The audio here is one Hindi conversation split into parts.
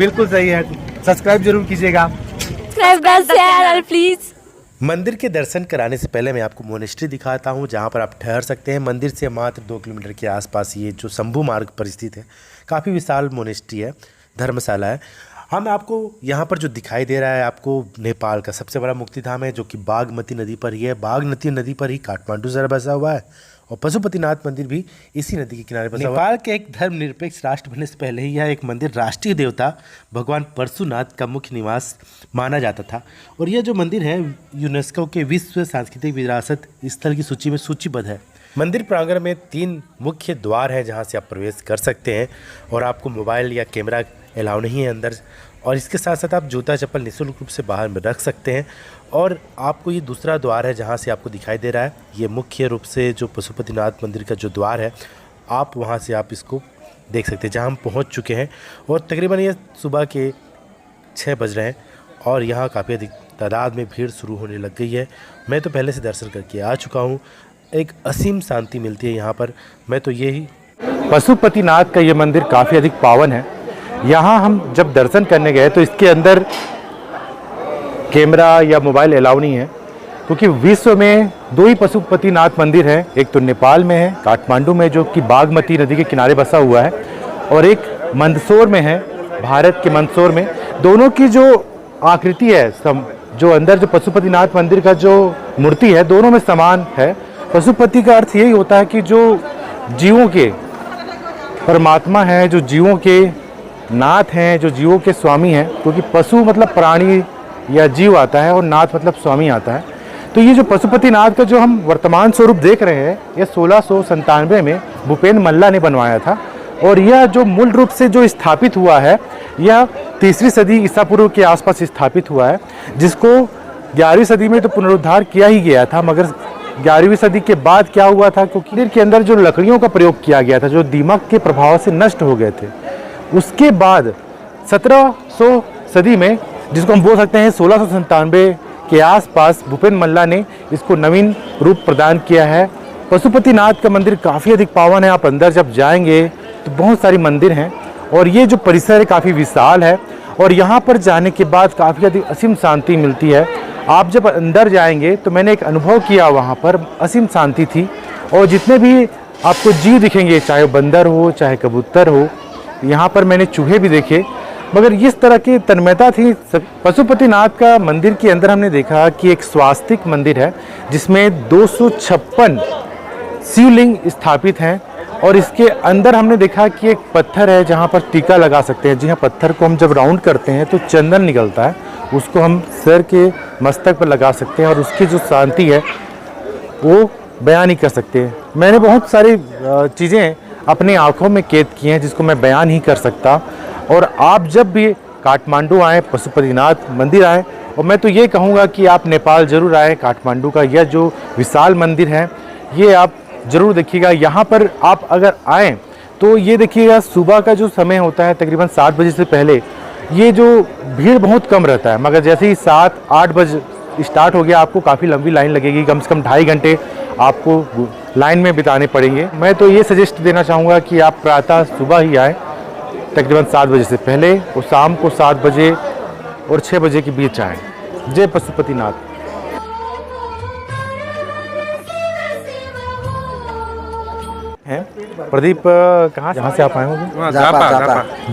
बिल्कुल सही है, सब्सक्राइब जरूर कीजिएगा। प्लीज। मंदिर के दर्शन कराने से पहले मैं आपको मोनेस्ट्री दिखाता हूँ, जहाँ पर आप ठहर सकते हैं। मंदिर से मात्र 2 किलोमीटर के आसपास ये जो शंभू मार्ग पर स्थित है, काफ़ी विशाल मोनेस्ट्री है, धर्मशाला है। हम आपको यहाँ पर जो दिखाई दे रहा है, आपको नेपाल का सबसे बड़ा मुक्तिधाम है, जो कि बागमती नदी पर ही है। बागमती नदी पर ही काठमांडू शहर बसा हुआ है और पशुपतिनाथ मंदिर भी इसी नदी के किनारे बसा हुआ है। नेपाल के एक धर्मनिरपेक्ष राष्ट्र बनने से पहले ही यह एक मंदिर राष्ट्रीय देवता भगवान परशुनाथ का मुख्य निवास माना जाता था। और यह जो मंदिर है यूनेस्को के विश्व सांस्कृतिक विरासत स्थल की सूची में सूचीबद्ध है। मंदिर प्रांगण में 3 मुख्य द्वार हैं जहां से आप प्रवेश कर सकते हैं और आपको मोबाइल या कैमरा अलाउ नहीं है अंदर। और इसके साथ साथ आप जूता चप्पल निःशुल्क रूप से बाहर में रख सकते हैं। और आपको ये दूसरा द्वार है जहाँ से आपको दिखाई दे रहा है, ये मुख्य रूप से जो पशुपतिनाथ मंदिर का जो द्वार है, आप वहाँ से आप इसको देख सकते हैं, जहाँ हम पहुँच चुके हैं। और तकरीबन ये सुबह के 6 बज रहे हैं और यहाँ काफ़ी अधिक तादाद में भीड़ शुरू होने लग गई है। मैं तो पहले से दर्शन करके आ चुका हूँ, एक असीम शांति मिलती है यहाँ पर। मैं तो यही पशुपतिनाथ का ये मंदिर काफ़ी अधिक पावन है। यहाँ हम जब दर्शन करने गए तो इसके अंदर कैमरा या मोबाइल अलाउ नहीं है, क्योंकि विश्व में 2 ही पशुपतिनाथ मंदिर हैं। एक तो नेपाल में है, काठमांडू में, जो कि बागमती नदी के किनारे बसा हुआ है, और एक मंदसौर में है, भारत के मंदसौर में। दोनों की जो आकृति है, जो अंदर जो पशुपतिनाथ मंदिर का जो मूर्ति है, दोनों में समान है। पशुपति का अर्थ यही होता है कि जो जीवों के परमात्मा है, जो जीवों के नाथ हैं, जो जीवों के स्वामी हैं, क्योंकि पशु मतलब प्राणी या जीव आता है और नाथ मतलब स्वामी आता है। तो ये जो पशुपतिनाथ का जो हम वर्तमान स्वरूप देख रहे हैं, यह 1697 में भूपेन मल्ला ने बनवाया था। और यह जो मूल रूप से जो स्थापित हुआ है, यह 3री सदी ईसा पूर्व के आसपास स्थापित हुआ है, जिसको 11वीं सदी में तो पुनरुद्धार किया ही गया था। मगर 11वीं सदी के बाद क्या हुआ था, क्योंकि मंदिर के अंदर जो लकड़ियों का प्रयोग किया गया था, जो दीमक के प्रभाव से नष्ट हो गए थे, उसके बाद 1700 सदी में, जिसको हम बोल सकते हैं 1697 के आसपास, भूपेन मल्ला ने इसको नवीन रूप प्रदान किया है। पशुपतिनाथ का मंदिर काफ़ी अधिक पावन है। आप अंदर जब जाएंगे तो बहुत सारी मंदिर हैं और ये जो परिसर है काफ़ी विशाल है। और यहाँ पर जाने के बाद काफ़ी अधिक असीम शांति मिलती है। आप जब अंदर जाएंगे तो मैंने एक अनुभव किया, वहाँ पर असीम शांति थी। और जितने भी आपको जीव दिखेंगे, चाहे बंदर हो चाहे कबूतर हो, यहाँ पर मैंने चूहे भी देखे, मगर इस तरह की तन्मयता थी। पशुपतिनाथ का मंदिर के अंदर हमने देखा कि एक स्वास्तिक मंदिर है, जिसमें 256 शिवलिंग स्थापित हैं। और इसके अंदर हमने देखा कि एक पत्थर है जहाँ पर टीका लगा सकते हैं। जी हाँ, पत्थर को हम जब राउंड करते हैं तो चंदन निकलता है, उसको हम सर के मस्तक पर लगा सकते हैं और उसकी जो शांति है वो बयान नहीं कर सकते। मैंने बहुत सारी चीज़ें अपनी आंखों में कैद की हैं, जिसको मैं बयान नहीं कर सकता। और आप जब भी काठमांडू आएँ, पशुपतिनाथ मंदिर आएँ, और मैं तो ये कहूँगा कि आप नेपाल ज़रूर आएँ। काठमांडू का यह जो विशाल मंदिर है, ये आप ज़रूर देखिएगा। यहाँ पर आप अगर आएँ तो ये देखिएगा, सुबह का जो समय होता है तकरीबन 7 बजे से पहले ये जो भीड़ बहुत कम रहता है, मगर जैसे ही 7-8 बजे स्टार्ट हो गया, आपको काफ़ी लंबी लाइन लगेगी। कम से कम 2.5 घंटे आपको लाइन में बिताने पड़ेंगे। मैं तो ये सजेस्ट देना चाहूँगा कि आप प्रातः सुबह ही आएँ, तकरीबन 7 बजे से पहले, और शाम को 7 बजे और 6 बजे के बीच आएँ। जय पशुपतिनाथ। प्रदीप, कहाँ से आप आए होंगे?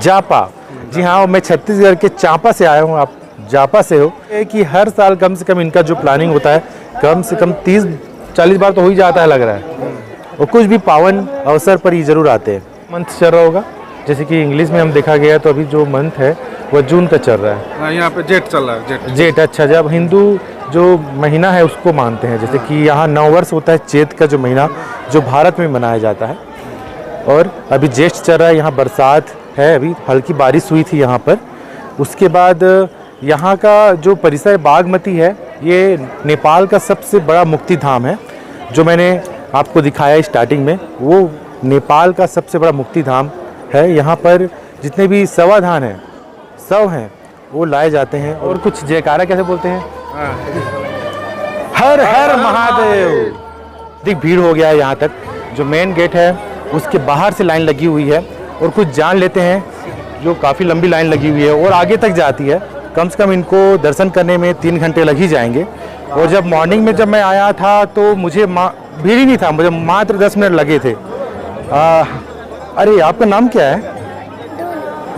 जापा। जी हाँ, मैं छत्तीसगढ़ के चांपा से आया हूँ। आप जापा से हो। कि हर साल कम से कम इनका जो प्लानिंग होता है, कम से कम 30-40 बार तो हो ही जाता है लग रहा है। और कुछ भी पावन अवसर पर ही जरूर आते हैं। मंथ चल रहा होगा, जैसे कि इंग्लिश में हम देखा गया तो अभी जो मंथ है वो जून का चल रहा है। यहाँ पे जेठ चल रहा है। जेठ, अच्छा। जब हिंदू जो महीना है उसको मानते हैं, जैसे कि यहाँ नववर्ष होता है चैत का जो महीना, जो भारत में मनाया जाता है। और अभी ज्येष्ठ चल रहा है, यहाँ बरसात है, अभी हल्की बारिश हुई थी यहाँ पर। उसके बाद यहाँ का जो परिसर बागमती है, ये नेपाल का सबसे बड़ा मुक्ति धाम है। जो मैंने आपको दिखाया स्टार्टिंग में, वो नेपाल का सबसे बड़ा मुक्ति धाम है। यहाँ पर जितने भी सवाधान हैं, शव हैं, वो लाए जाते हैं। और कुछ जयकारा कैसे बोलते हैं? हर हर महादेव। अधिक भीड़ हो गया है यहाँ तक। जो मेन गेट है उसके बाहर से लाइन लगी हुई है। और कुछ जान लेते हैं जो काफ़ी लंबी लाइन लगी हुई है और आगे तक जाती है। कम से कम इनको दर्शन करने में 3 घंटे लग ही जाएंगे। और जब मॉर्निंग में जब मैं आया था तो मुझे भीड़ ही नहीं था, मुझे मात्र 10 मिनट लगे थे। अरे आपका नाम क्या है?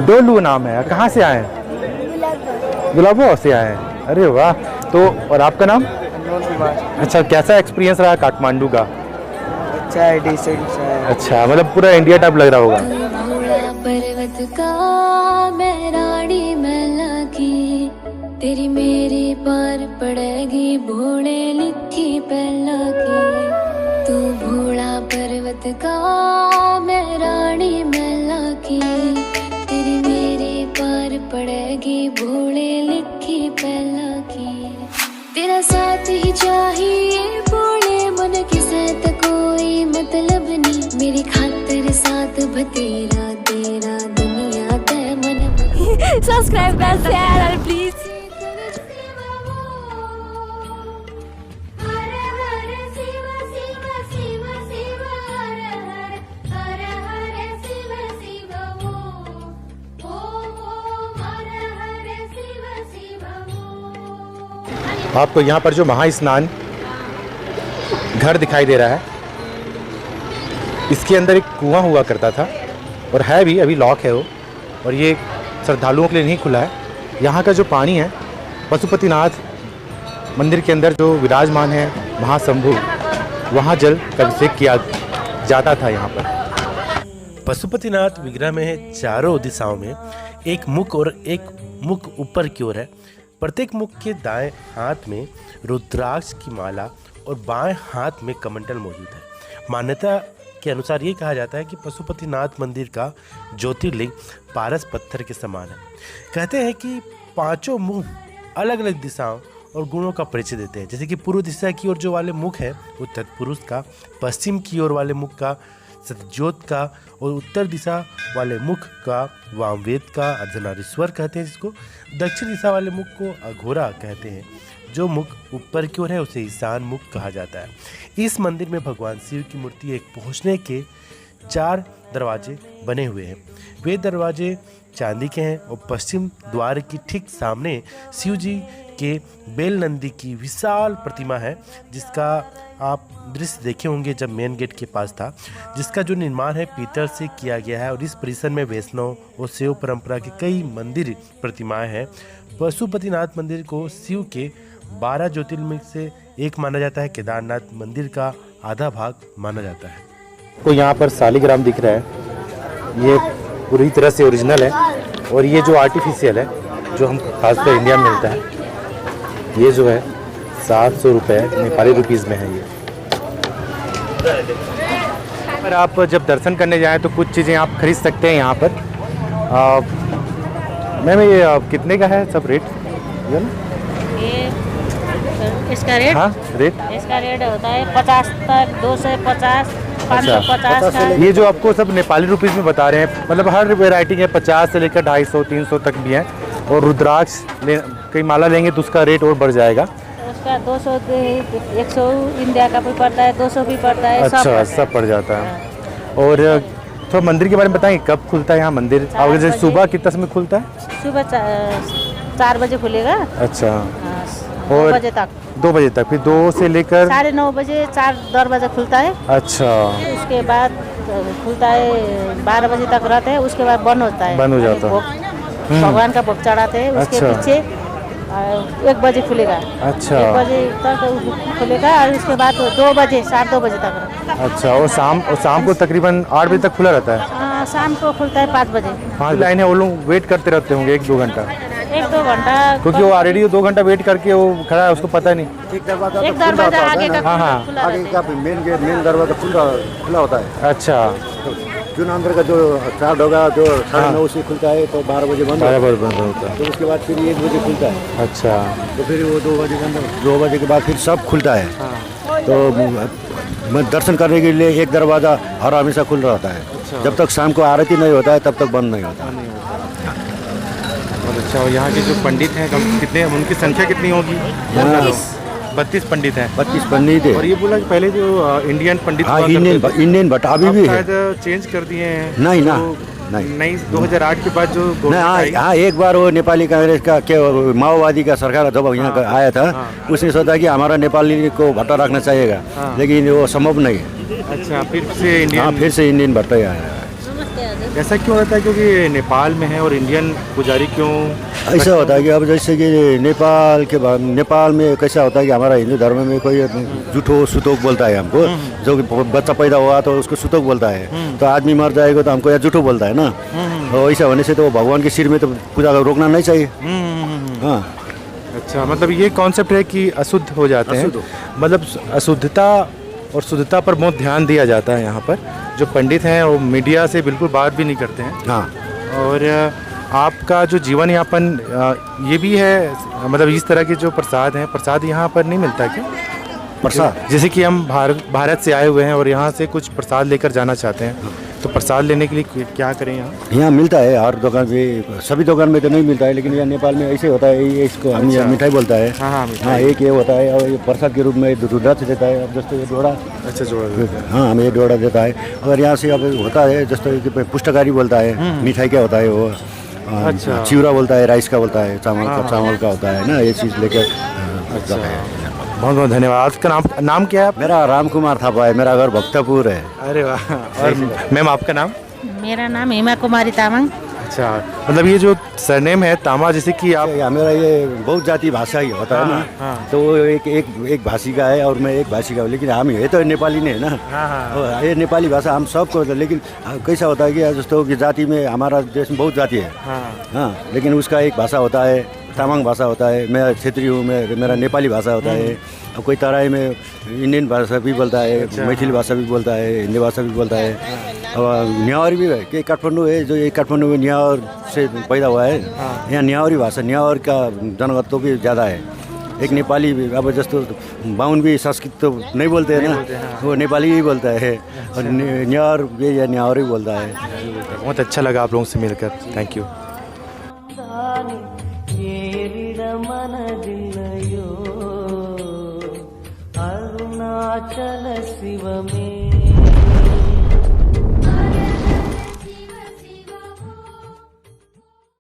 डोलू नाम है। कहाँ से आए हैं? गुलाबो से आए हैं। अरे वाह। तो और आपका नाम? अच्छा, कैसा एक्सपीरियंस रहा काठमांडू का? अच्छा है, डिसेंट है। अच्छा, मतलब पूरा इंडिया टाइप लग रहा होगा। भोला पर्वत का मैं रानी मैं लगी, तेरी मेरी पार पड़ेगी भोले लिखी पहला की। तू भोला पर्वत का मैं रानी मैं लगी, तेरी मेरी पार पड़ेगी भोले लिखी पहला की। तेरा साथ ही चाहिए भोले मन की साथ कोई मतलब नहीं, मेरी खातिर साथ बतेरा तेरा दुनिया ते मन। सब्सक्राइब कर शेयर प्लीज। आपको यहाँ पर जो महास्नान घर दिखाई दे रहा है, इसके अंदर एक कुआं हुआ करता था और है भी, अभी लॉक है वो, और ये श्रद्धालुओं के लिए नहीं खुला है। यहाँ का जो पानी है पशुपतिनाथ मंदिर के अंदर जो विराजमान है महाशंभु, वहाँ जल का अभिषेक किया जाता था। यहाँ पर पशुपतिनाथ विग्रह में चारों दिशाओं में एक मुख और एक मुख ऊपर की ओर है। प्रत्येक मुख के दाएं हाथ में रुद्राक्ष की माला और बाएं हाथ में कमंडल मौजूद है। मान्यता के अनुसार ये कहा जाता है कि पशुपतिनाथ मंदिर का ज्योतिर्लिंग पारस पत्थर के समान है। कहते हैं कि पांचों मुख अलग अलग दिशाओं और गुणों का परिचय देते हैं। जैसे कि पूर्व दिशा की ओर जो वाले मुख है वो तत्पुरुष का, पश्चिम की ओर वाले मुख का सतज्योत का, और उत्तर दिशा वाले मुख का वामवेद का अर्धनारीश्वर कहते हैं जिसको। दक्षिण दिशा वाले मुख को अघोरा कहते हैं। जो मुख ऊपर की ओर है उसे ईशान मुख कहा जाता है। इस मंदिर में भगवान शिव की मूर्ति एक पहुंचने के 4 दरवाजे बने हुए हैं। वे दरवाजे चांदी के हैं और पश्चिम द्वार की ठीक सामने शिव जी के बेल नंदी की विशाल प्रतिमा है, जिसका आप दृश्य देखे होंगे जब मेन गेट के पास था, जिसका जो निर्माण है पीतल से किया गया है। और इस परिसर में वैष्णव और शैव परंपरा के कई मंदिर प्रतिमाएं हैं। पशुपतिनाथ मंदिर को शिव के 12 ज्योतिर्लिंग से एक माना जाता है। केदारनाथ मंदिर का आधा भाग माना जाता है। को यहाँ पर शालिग्राम दिख रहा है, ये पूरी तरह से ओरिजिनल है। और ये जो आर्टिफिशियल है जो हम खासकर इंडिया में मिलता है, ये जो है 700 रुपये नेपाली रुपीज़ में है। ये पर आप जब दर्शन करने जाएं तो कुछ चीज़ें आप खरीद सकते हैं यहाँ पर। मैम ये कितने का है सब रेट? ये ना इसका रेट? हाँ रेट इसका रेट होता है 50 तक, 250, 550 का। ये जो आपको सब नेपाली रुपीज़ में बता रहे हैं, मतलब हर वैरायटी के 50 से लेकर 250, 300 तक भी हैं। और रुद्राक्ष कई माला लेंगे तो उसका रेट और बढ़ जाएगा। उसका 200, 100 इंडिया का भी पड़ता है, 200 भी पड़ता है। अच्छा, सब पड़ जाता है। और तो मंदिर के बारे में बताएंगे कब खुलता है यहाँ मंदिर? और जैसे सुबह कितना समय खुलता है? सुबह 4 बजे खुलेगा। अच्छा, 2 बजे तक। 2 बजे तक, फिर 2 से लेकर 9:30 बजे 4 दरवाजा खुलता है। अच्छा, उसके बाद खुलता है 12 बजे तक रहता है, उसके बाद बंद होता है। बंद हो जाता है। भगवान का भोग चढ़ाते हैं। उसके अच्छा। पीछे 1 बजे खुलेगा। अच्छा, 1 बजे तक खुलेगा और उसके बाद 2 बजे, 2:30 बजे तक। अच्छा। और शाम को तकरीबन 8 बजे तक खुला रहता है? शाम को खुलता है 5 बजे। 5 लाइन है, वो लोग वेट करते रहते होंगे 1-2 घंटा, 1-2 घंटा, क्योंकि वो ऑलरेडी 2 घंटा वेट करके वो खड़ा है, उसको पता नहीं। एक दरवाजा एक दरवाजा आगे का हाँ, हाँ। खुला आगे रहता का मेन गेट, मेन दरवाजा खुला होता है। अच्छा, जो अंदर का जो स्टार्ट होगा जो 9:30 से खुलता है तो 12 बजे बंद 12 बजे बंद होता है। तो उसके बाद फिर 1 बजे खुलता है। अच्छा, तो फिर वो 2 बजे के अंदर 2 बजे के बाद फिर सब खुलता है। तो मैं दर्शन करने के लिए एक दरवाज़ा हर हमेशा खुल रहता है। जब तक शाम को आरती नहीं होता है तब तक बंद नहीं होता। बहुत अच्छा। और यहाँ के जो पंडित हैं कितने, उनकी संख्या कितनी होगी? 32 पंडित हैं। 32 पंडित है। और ये बोला कि पहले जो इंडियन पंडित हाँ, हुआ करते थे, इंडियन बट अभी अब भी है। शायद चेंज कर दिए हैं। नहीं ना, नहीं 2008 के बाद जो नहीं, government हाँ आई- हाँ, एक बार वो नेपाली कांग्रेस का क्या माओवादी का सरकार जब यहाँ का आया था, उसने सोचा कि हमारा नेपाली को भट्टा रखना चाहिएगा, लेकिन वो संभव नहीं है। अच्छा, फिर से हाँ, इंडियन फिर से इंडियन भट्टा ही आया है। ऐसा क्यों होता है? क्योंकि नेपाल में है और इंडियन पुजारी क्यों? ऐसा होता है कि अब जैसे कि नेपाल में कैसा होता है कि हमारा हिंदू धर्म में कोई झूठो सुतोक बोलता है हमको, जो कि बच्चा पैदा हुआ तो उसको सुतोक बोलता है, तो आदमी मर जाएगा तो हमको यहाँ झूठो बोलता है ना। तो ऐसा होने से तो भगवान के सिर में तो पूजा रोकना नहीं चाहिए। हाँ, अच्छा, मतलब ये कॉन्सेप्ट है कि अशुद्ध हो जाते हैं, मतलब अशुद्धता और शुद्धता पर बहुत ध्यान दिया जाता है यहाँ पर। जो पंडित हैं वो मीडिया से बिल्कुल बात भी नहीं करते हैं। हाँ, और आपका जो जीवन यापन ये भी है, मतलब इस तरह के जो प्रसाद हैं, प्रसाद यहाँ पर नहीं मिलता क्या? प्रसाद जैसे कि हम भारत से आए हुए हैं और यहाँ से कुछ प्रसाद लेकर जाना चाहते हैं, तो प्रसाद लेने के लिए क्या करें यहाँ? यहाँ मिलता है हर दुकान पे, सभी दुकान में तो नहीं मिलता है, लेकिन यहाँ नेपाल में ऐसे होता है, ये इसको हम यहाँ मिठाई बोलता है। हाँ, हाँ, एक ये होता है और ये प्रसाद के रूप में रुद्राक्ष देता है। अब जैसे ये डोड़ा, अच्छा, जोड़ा। हाँ, हमें ये डोड़ा देता है। अगर यहाँ से अब होता है जैसे कि पुष्टकारी बोलता है, मिठाई क्या होता है वो, अच्छा। चिवड़ा बोलता है, राइस का बोलता है, चावल का होता है ना, ये चीज़ लेकर जाता है। बहुत बहुत धन्यवाद। आपका नाम क्या है? मेरा राम कुमार थापा है, मेरा घर भक्तपुर है। अरे वाह। और मैम आपका नाम? मेरा नाम हेमा कुमारी तामाङ। अच्छा, मतलब ये जो सरनेम है तामा, जैसे कि आप मेरा ये बहुत जाति भाषा ही होता है ना, तो वो एक भाषी का है और मैं एक भाषी का हूँ, लेकिन हम ये तो नेपाली ने है ना, ये नेपाली भाषा हम सबको, लेकिन कैसा होता है कि जैसे कि जाति में हमारा देश में बहुत जाति है। हाँ, लेकिन उसका एक भाषा होता है, तामाङ भाषा होता है, मैं क्षेत्रीय हूँ, मेरा नेपाली भाषा होता है। अब कोई तराई में इंडियन भाषा भी बोलता है, मैथिली भाषा भी बोलता है, हिंदी भाषा भी बोलता है, और न्यावरी भी है कि काठमाडौँ है, जो ये काठमाडौँ में न्यावर से पैदा हुआ है, यहाँ न्यावरी भाषा, न्यावर का जनघनत्व भी ज़्यादा है। एक नेपाली भी, अब जस्तो बाहुन भी संस्कृत तो नहीं बोलते हैं ना, वो नेपाली ही बोलता है, और न्यावर भी या न्यावरी बोलता है। बहुत अच्छा लगा आप लोगों से मिलकर, थैंक यू। अरुणाचल शिव में